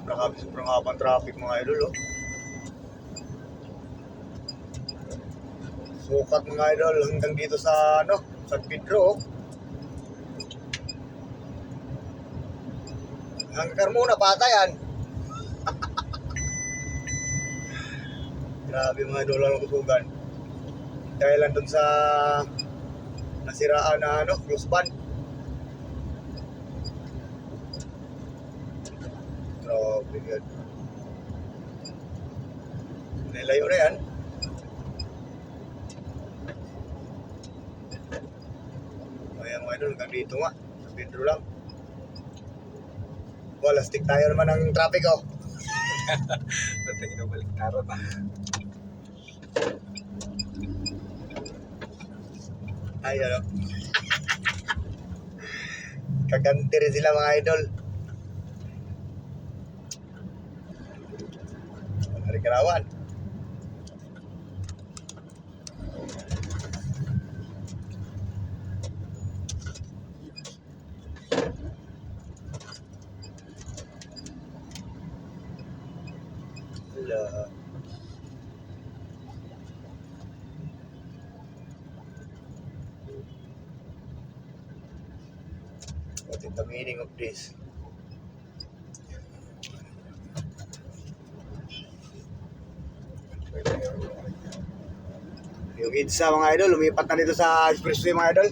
Sobrang habang traffic mga idol, oh. Sukat mga idol hanggang dito sa San Pedro, oh. Hanggang Carmona patayan. Grabe mga idol ang kusugan. Dahil lang dun sa nasiraan na crossband. Grabe yan. Nilayo na yan. Ayan mga idol, hanggang dito nga. Sa Pedro lang. Wala, stick tayo naman ng traffic, oh. Ba't ito baliktaran ah? Ay, kaganti rin sila mga idol. Hari Karawan. Wala. What is the meaning of this? Yung EDSA mga idol, lumipat na dito sa expressway mga idol.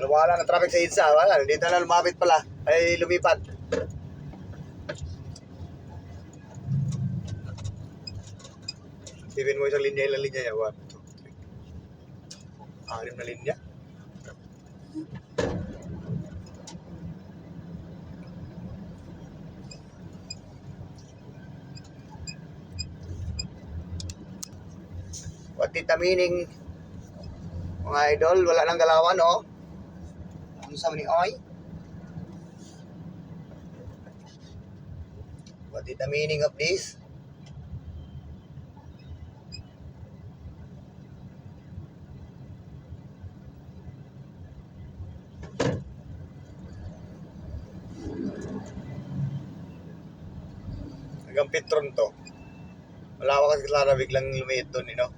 Wala na traffic sa EDSA, wala. Dito na lumapit pala, ay lumipat. Sipin mo isang linya, ilang linya niya? 1, 2, 3. 6 na linya. What is the meaning? Mga idol, wala nang galawan, no? Ano sa ni Oy? What is the meaning of this? Hanggang Petron to. Wala ako kasi Clara, biglang lumiit doon, no?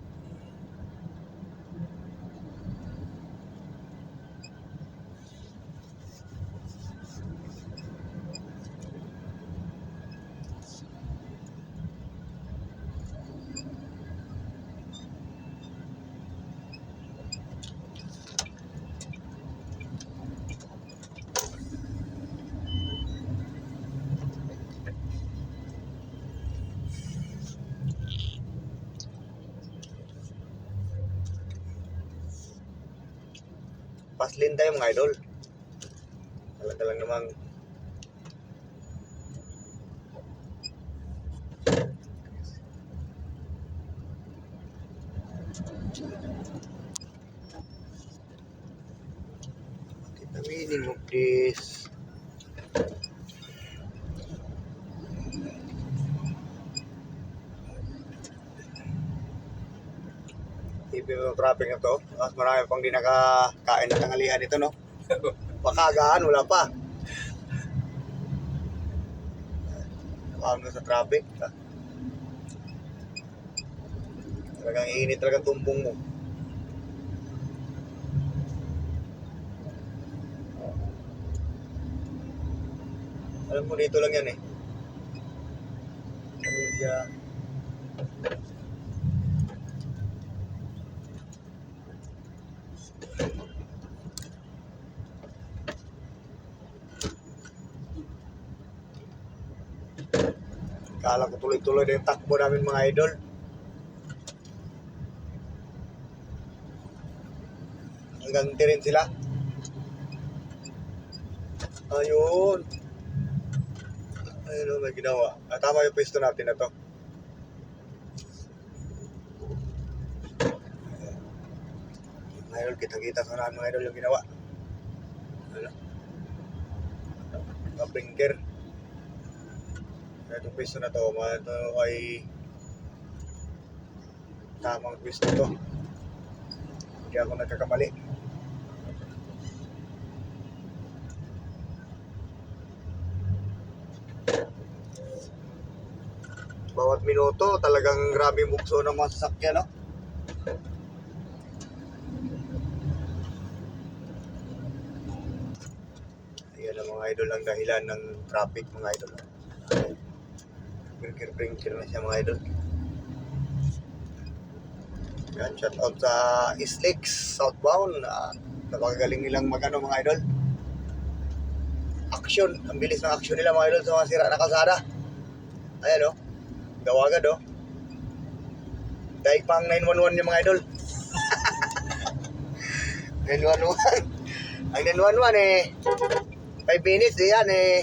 Paslin tayo mga idol. Talaga lang namang the meaning of this. Tipin mo yung traffic na to. Mas marami pang di nakakain na tanghalian ito, no? Pakagaan, wala pa. Paano sa traffic? Talagang init talaga tumbong mo. Alam mo, dito lang yan eh. Media. Kala ko tuloy-tuloy na yung takbo namin mga idol. Hanggang rin sila. Ayun. Ayun, may ginawa. Tama yung pwesto natin na to. Mga idol, kitang-kita sa mga idol yung ginawa. Ano? Kapingker. Itong pwesto na to, ito ay tamang pwesto to. Hindi ako nagkakamali. Bawat minuto, talagang grabe yung bukso ng mga sasakyan, no? Ayan ang mga idol ang dahilan ng traffic, mga idol. Brinker na siya, mga idol. Yan, shout out sa Eastlex southbound. Napakagaling nilang magano, mga idol. Action, ang bilis ng action nila, mga idol, sa mga sira na kalsada. Ayan, oh. Gawa agad, oh. Dahil pang 911 yung mga idol. 911. Ang 911 eh. 5 minutes eh yan eh.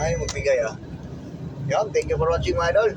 Ay, magbigay ah. Yan, thank you for watching, mga idol.